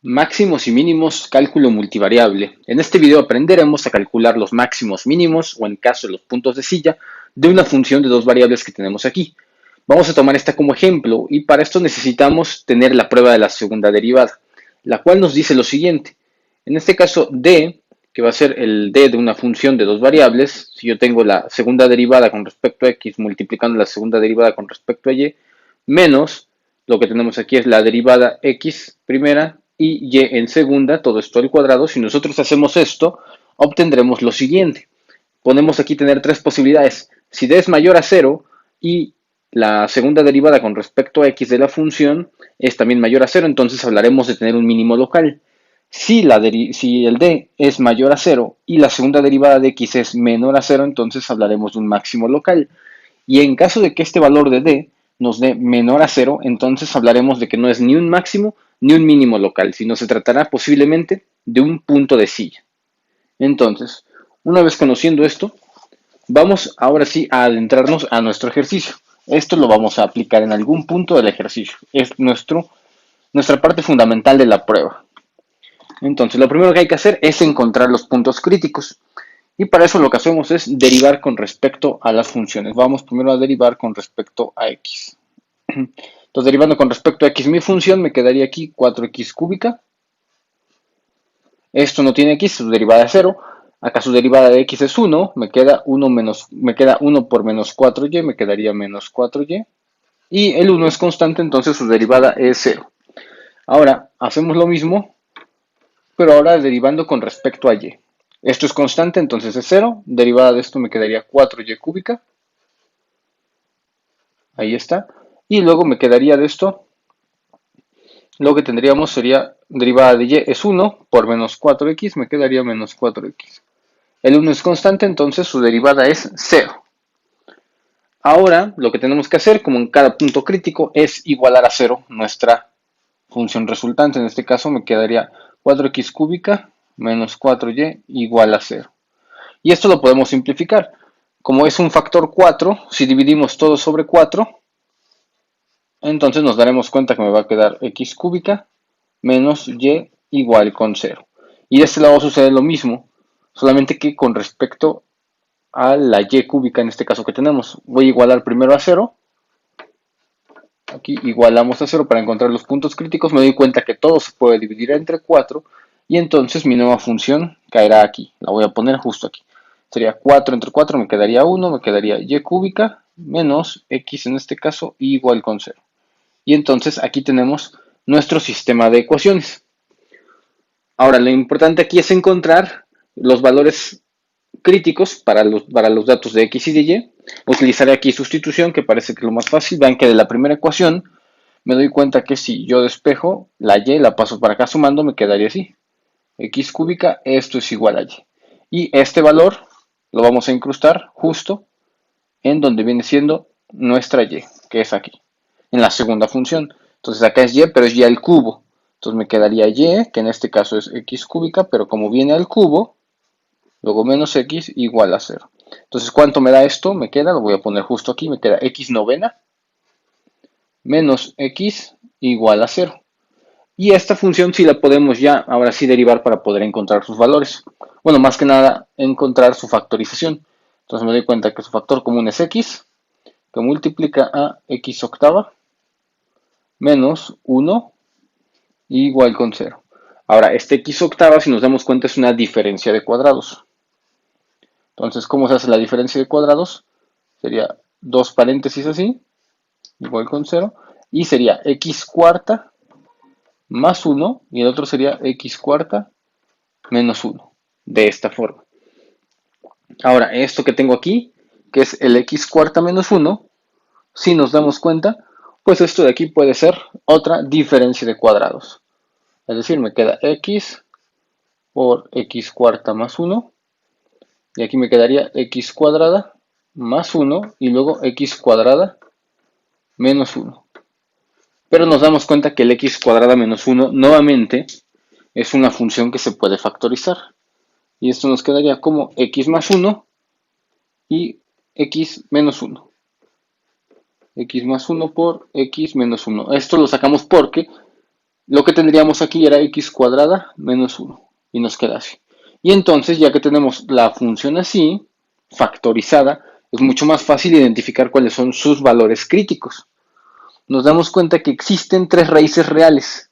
Máximos y mínimos, cálculo multivariable. En este video aprenderemos a calcular los máximos mínimos, o en caso de los puntos de silla, de una función de dos variables que tenemos aquí. Vamos a tomar esta como ejemplo y para esto necesitamos tener la prueba de la segunda derivada, la cual nos dice lo siguiente. En este caso, d, que va a ser el d de una función de dos variables, si yo tengo la segunda derivada con respecto a x multiplicando la segunda derivada con respecto a y, menos lo que tenemos aquí es la derivada x primera y y en segunda, todo esto al cuadrado. Si nosotros hacemos esto, obtendremos lo siguiente. Podemos aquí tener tres posibilidades. Si d es mayor a cero y la segunda derivada con respecto a x de la función es también mayor a cero, entonces hablaremos de tener un mínimo local. Si el d es mayor a cero y la segunda derivada de x es menor a cero, entonces hablaremos de un máximo local. Y en caso de que este valor de d nos dé menor a cero, entonces hablaremos de que no es ni un máximo ni un mínimo local, sino se tratará posiblemente de un punto de silla. Entonces, una vez conociendo esto, vamos ahora sí a adentrarnos a nuestro ejercicio. Esto lo vamos a aplicar en algún punto del ejercicio. Es nuestra parte fundamental de la prueba. Entonces, lo primero que hay que hacer es encontrar los puntos críticos. Y para eso lo que hacemos es derivar con respecto a las funciones. Vamos primero a derivar con respecto a x. Entonces, derivando con respecto a x mi función, me quedaría aquí 4x cúbica. Esto no tiene x, su derivada es 0. Acá su derivada de x es 1. Me queda 1 por menos 4y, me quedaría menos 4y. Y el 1 es constante, entonces su derivada es 0. Ahora, hacemos lo mismo, pero ahora derivando con respecto a y. Esto es constante, entonces es 0. Derivada de esto me quedaría 4y cúbica. Ahí está. Y luego me quedaría de esto, lo que tendríamos sería derivada de y es 1 por menos 4x, me quedaría menos 4x. El 1 es constante, entonces su derivada es 0. Ahora lo que tenemos que hacer, como en cada punto crítico, es igualar a 0 nuestra función resultante. En este caso me quedaría 4x cúbica menos 4y igual a 0. Y esto lo podemos simplificar. Como es un factor 4, si dividimos todo sobre 4, entonces nos daremos cuenta que me va a quedar x cúbica menos y igual con 0. Y de este lado sucede lo mismo, solamente que con respecto a la y cúbica en este caso que tenemos. Voy a igualar primero a 0. Aquí igualamos a 0 para encontrar los puntos críticos. Me doy cuenta que todo se puede dividir entre 4 y entonces mi nueva función caerá aquí. La voy a poner justo aquí. Sería 4 entre 4, me quedaría 1, me quedaría y cúbica menos x en este caso igual con 0. Y entonces aquí tenemos nuestro sistema de ecuaciones. Ahora, lo importante aquí es encontrar los valores críticos para los datos de x y de y. Utilizaré aquí sustitución, que parece que es lo más fácil. Vean que de la primera ecuación me doy cuenta que si yo despejo la y, la paso para acá sumando, me quedaría así. X cúbica, esto es igual a y. Y este valor lo vamos a incrustar justo en donde viene siendo nuestra y, que es aquí, en la segunda función. Entonces acá es y, pero es y al cubo. Entonces me quedaría y, que en este caso es x cúbica, pero como viene al cubo, luego menos x igual a 0. Entonces, ¿cuánto me da esto? Me queda, lo voy a poner justo aquí, me queda x novena menos x igual a 0. Y esta función sí la podemos ya, ahora sí, derivar para poder encontrar sus valores. Bueno, más que nada, encontrar su factorización. Entonces me doy cuenta que su factor común es x, que multiplica a x octava menos 1 igual con 0. Ahora, este x octava, si nos damos cuenta, es una diferencia de cuadrados. Entonces, ¿cómo se hace la diferencia de cuadrados? Sería dos paréntesis así, igual con 0, y sería x cuarta más 1, y el otro sería x cuarta menos 1, de esta forma. Ahora, esto que tengo aquí, que es el x cuarta menos 1, si nos damos cuenta, pues esto de aquí puede ser otra diferencia de cuadrados. Es decir, me queda x por x cuarta más 1, y aquí me quedaría x cuadrada más 1, y luego x cuadrada menos 1. Pero nos damos cuenta que el x cuadrada menos 1 nuevamente es una función que se puede factorizar. Y esto nos quedaría como x más 1 y x menos 1. X más 1 por x menos 1. Esto lo sacamos porque Lo que tendríamos aquí era x cuadrada menos 1 y nos queda así. Y entonces, ya que tenemos la función así, factorizada, es mucho más fácil identificar cuáles son sus valores críticos. Nos damos cuenta que existen tres raíces reales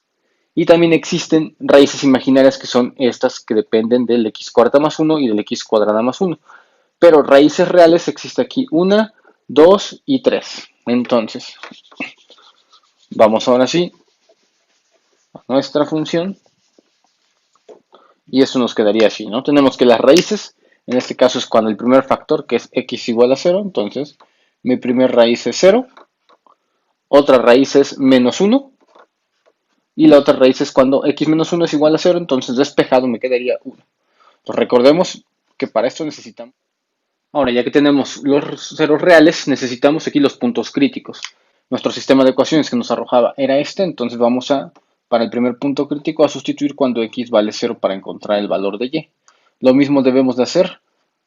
y también existen raíces imaginarias que son estas que dependen del x cuarta más 1 y del x cuadrada más 1. Pero raíces reales existe aquí una, 2 y 3. Entonces, vamos ahora sí a nuestra función y esto nos quedaría así, ¿no? Tenemos que las raíces, en este caso es cuando el primer factor, que es x igual a 0, entonces mi primer raíz es 0, otra raíz es menos 1 y la otra raíz es cuando x menos 1 es igual a 0, entonces despejado me quedaría 1. Entonces recordemos que para esto necesitamos. Ahora, ya que tenemos los ceros reales, necesitamos aquí los puntos críticos. Nuestro sistema de ecuaciones que nos arrojaba era este, entonces vamos a, para el primer punto crítico, a sustituir cuando x vale 0 para encontrar el valor de y. Lo mismo debemos de hacer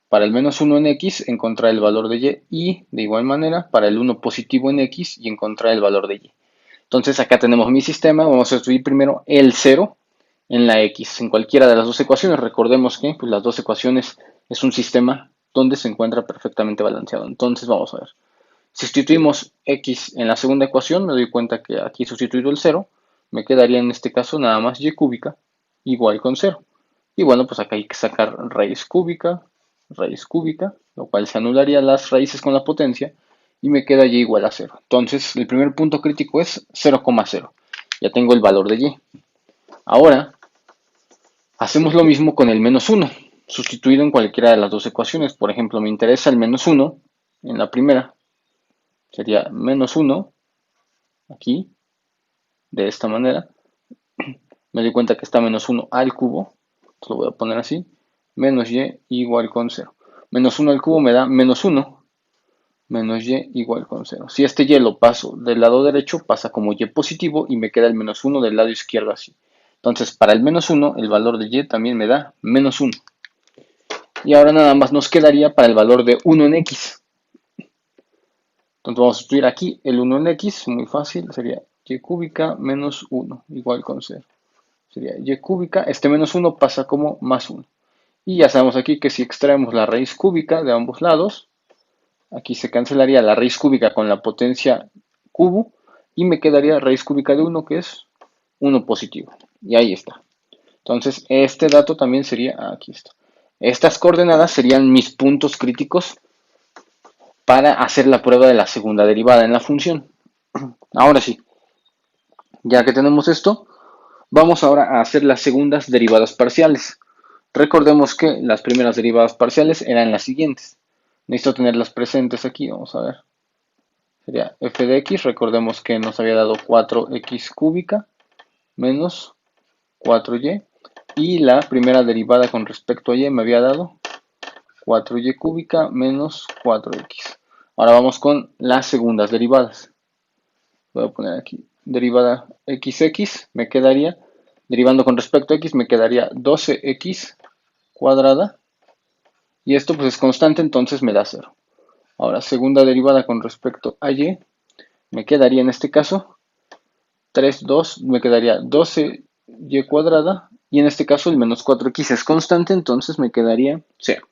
para el menos 1 en x, encontrar el valor de y de igual manera para el 1 positivo en x y encontrar el valor de y. Entonces acá tenemos mi sistema, vamos a sustituir primero el 0 en la x, en cualquiera de las dos ecuaciones. Recordemos que pues, las dos ecuaciones es un sistema donde se encuentra perfectamente balanceado. Entonces vamos a ver. Si sustituimos x en la segunda ecuación, me doy cuenta que aquí sustituido el 0, me quedaría en este caso nada más y cúbica igual con 0. Y bueno, pues acá hay que sacar raíz cúbica, lo cual se anularía las raíces con la potencia y me queda y igual a 0. Entonces el primer punto crítico es 0,0. Ya tengo el valor de y. Ahora hacemos lo mismo con el menos 1, sustituido en cualquiera de las dos ecuaciones. Por ejemplo, me interesa el menos 1 en la primera. Sería menos 1 aquí, de esta manera. Me doy cuenta que está menos 1 al cubo. Entonces lo voy a poner así. Menos y igual con 0. Menos 1 al cubo me da menos 1. Menos y igual con 0. Si este y lo paso del lado derecho, pasa como y positivo y me queda el menos 1 del lado izquierdo así. Entonces, para el menos 1, el valor de y también me da menos 1. Y ahora nada más nos quedaría para el valor de 1 en x. Entonces vamos a sustituir aquí el 1 en x, muy fácil, sería y cúbica menos 1, igual con 0. Sería y cúbica, este menos 1 pasa como más 1. Y ya sabemos aquí que si extraemos la raíz cúbica de ambos lados, aquí se cancelaría la raíz cúbica con la potencia cubo y me quedaría raíz cúbica de 1 que es 1 positivo. Y ahí está. Entonces este dato también sería, aquí está. Estas coordenadas serían mis puntos críticos para hacer la prueba de la segunda derivada en la función. Ahora sí, ya que tenemos esto, vamos ahora a hacer las segundas derivadas parciales. Recordemos que las primeras derivadas parciales eran las siguientes. Necesito tenerlas presentes aquí, vamos a ver. Sería f de x, recordemos que nos había dado 4x cúbica menos 4y. Y la primera derivada con respecto a y me había dado 4y cúbica menos 4x. Ahora vamos con las segundas derivadas. Voy a poner aquí derivada xx, me quedaría, derivando con respecto a x, me quedaría 12x cuadrada. Y esto pues es constante, entonces me da 0. Ahora, segunda derivada con respecto a y, me quedaría en este caso 2, me quedaría 12y cuadrada. Y en este caso el menos 4x es constante, entonces me quedaría 0.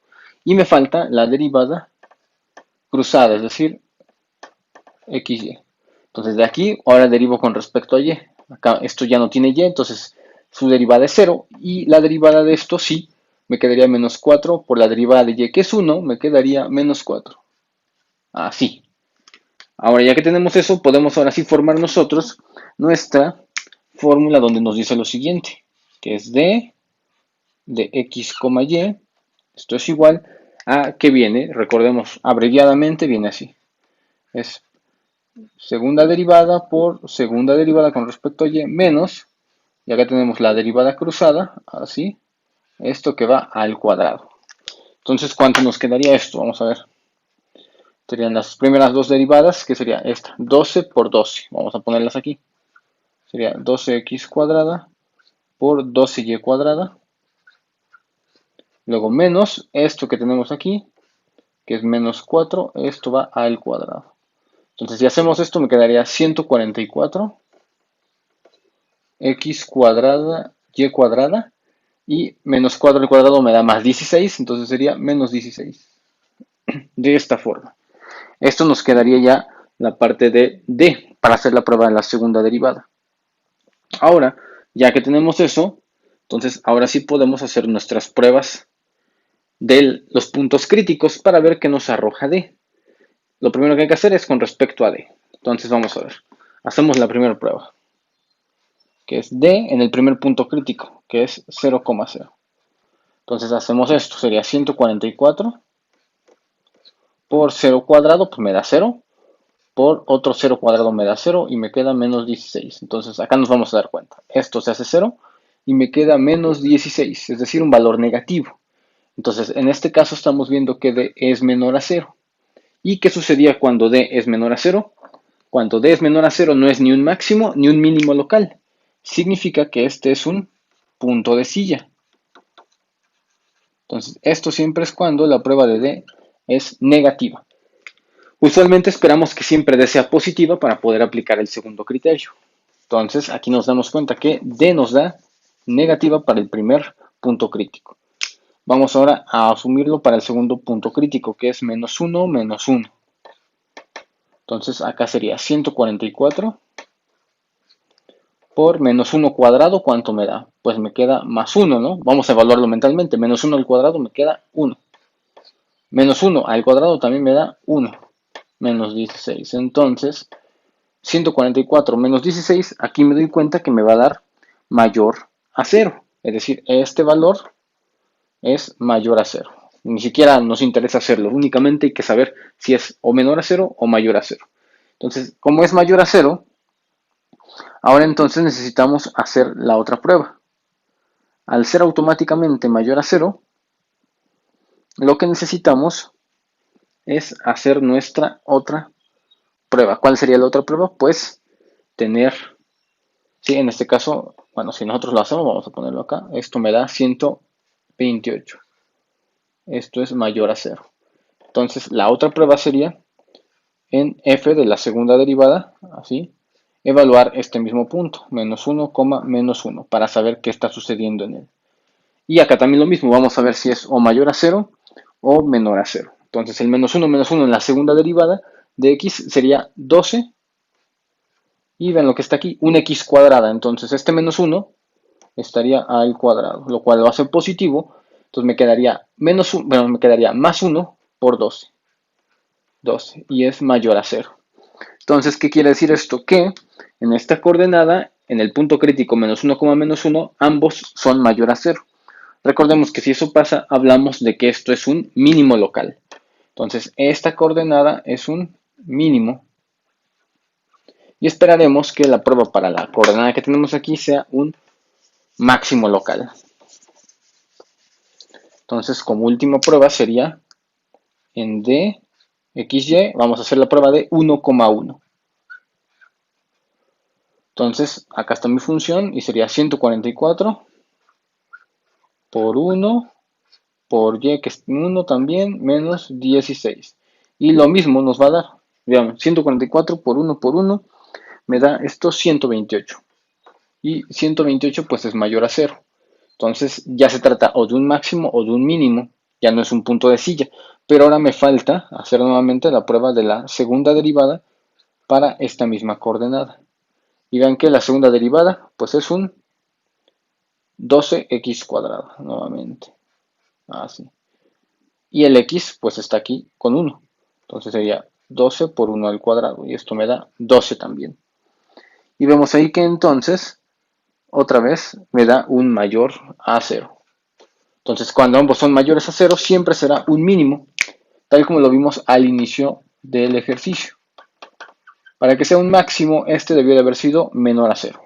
Y me falta la derivada cruzada, es decir, xy. Entonces de aquí ahora derivo con respecto a y. Acá esto ya no tiene y, entonces su derivada es 0. Y la derivada de esto sí, me quedaría menos 4 por la derivada de y, que es 1, me quedaría menos 4. Así. Ahora ya que tenemos eso, podemos ahora sí formar nosotros nuestra fórmula donde nos dice lo siguiente, que es d de x, y. Esto es igual a que viene, recordemos abreviadamente, viene así. Es segunda derivada por segunda derivada con respecto a y menos, y acá tenemos la derivada cruzada, así, esto que va al cuadrado. Entonces, ¿cuánto nos quedaría esto? Vamos a ver. Serían las primeras dos derivadas, que sería esta, 12 por 12. Vamos a ponerlas aquí. Sería 12x cuadrada por 12y cuadrada. Luego menos esto que tenemos aquí, que es menos 4, esto va al cuadrado. Entonces, si hacemos esto, me quedaría 144 x cuadrada, y cuadrada, y menos 4 al cuadrado me da más 16, entonces sería menos 16. De esta forma. Esto nos quedaría ya la parte de D para hacer la prueba de la segunda derivada. Ahora, ya que tenemos eso, entonces ahora sí podemos hacer nuestras pruebas de los puntos críticos para ver qué nos arroja D. Lo primero que hay que hacer es con respecto a D. Entonces vamos a ver. Hacemos la primera prueba, que es D en el primer punto crítico, que es 0,0. Entonces hacemos esto, sería 144 por 0 cuadrado, pues me da 0. Por otro 0 cuadrado me da 0 y me queda menos 16. Entonces acá nos vamos a dar cuenta. Esto se hace 0 y me queda menos 16, es decir, un valor negativo. Entonces en este caso estamos viendo que D es menor a 0. ¿Y qué sucedía cuando D es menor a 0? Cuando D es menor a 0 no es ni un máximo ni un mínimo local. Significa que este es un punto de silla. Entonces esto siempre es cuando la prueba de D es negativa. Usualmente esperamos que siempre D sea positiva para poder aplicar el segundo criterio. Entonces aquí nos damos cuenta que D nos da negativa para el primer punto crítico. Vamos ahora a asumirlo para el segundo punto crítico, que es menos 1, menos 1. Entonces acá sería 144 por menos 1 cuadrado, ¿cuánto me da? Pues me queda más 1, ¿no? Vamos a evaluarlo mentalmente. Menos 1 al cuadrado me queda 1. Menos 1 al cuadrado también me da 1. Menos 16. Entonces, 144 menos 16, aquí me doy cuenta que me va a dar mayor a 0. Es decir, este valor es mayor a 0. Ni siquiera nos interesa hacerlo, únicamente hay que saber si es o menor a 0 o mayor a 0. Entonces, como es mayor a 0, ahora entonces necesitamos hacer la otra prueba. Al ser automáticamente mayor a 0, lo que necesitamos es hacer nuestra otra prueba. ¿Cuál sería la otra prueba? Pues tener, sí, en este caso, bueno, si nosotros lo hacemos, vamos a ponerlo acá, esto me da 128. Esto es mayor a 0. Entonces, la otra prueba sería en f de la segunda derivada, así, evaluar este mismo punto, menos 1, menos 1, para saber qué está sucediendo en él. Y acá también lo mismo, vamos a ver si es o mayor a 0 o menor a 0. Entonces el menos 1 en la segunda derivada de x sería 12. Y ven lo que está aquí, una x cuadrada. Entonces este menos 1 estaría al cuadrado, lo cual lo hace positivo. Entonces me quedaría, me quedaría más 1 por 12. 12 y es mayor a 0. Entonces, ¿qué quiere decir esto? Que en esta coordenada, en el punto crítico menos 1, menos 1, ambos son mayor a 0. Recordemos que si eso pasa, hablamos de que esto es un mínimo local. Entonces, esta coordenada es un mínimo. Y esperaremos que la prueba para la coordenada que tenemos aquí sea un máximo local. Entonces, como última prueba sería en D, XY, vamos a hacer la prueba de 1,1. Entonces, acá está mi función y sería 144 por 1 por y, que es 1 también, menos 16. Y lo mismo nos va a dar, veamos, 144 por 1 me da esto 128. Y 128 pues es mayor a 0. Entonces ya se trata o de un máximo o de un mínimo, ya no es un punto de silla. Pero ahora me falta hacer nuevamente la prueba de la segunda derivada para esta misma coordenada. Y vean que la segunda derivada pues es un 12x cuadrado, nuevamente. Así. Y el x pues está aquí con 1. Entonces sería 12 por 1 al cuadrado. Y esto me da 12 también. Y vemos ahí que entonces, otra vez, me da un mayor a 0. Entonces cuando ambos son mayores a 0, siempre será un mínimo, tal como lo vimos al inicio del ejercicio. Para que sea un máximo, este debió de haber sido menor a 0.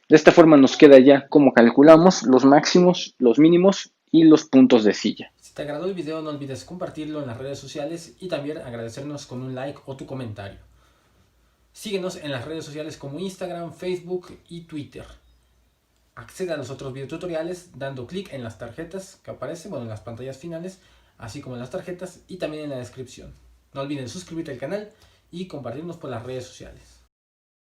De esta forma nos queda ya cómo calculamos los máximos, los mínimos y los puntos de silla. Si te agradó el video no olvides compartirlo en las redes sociales y también agradecernos con un like o tu comentario. Síguenos en las redes sociales como Instagram, Facebook y Twitter. Accede a los otros videotutoriales dando clic en las tarjetas que aparecen, en las pantallas finales, así como en las tarjetas y también en la descripción. No olviden suscribirte al canal y compartirnos por las redes sociales.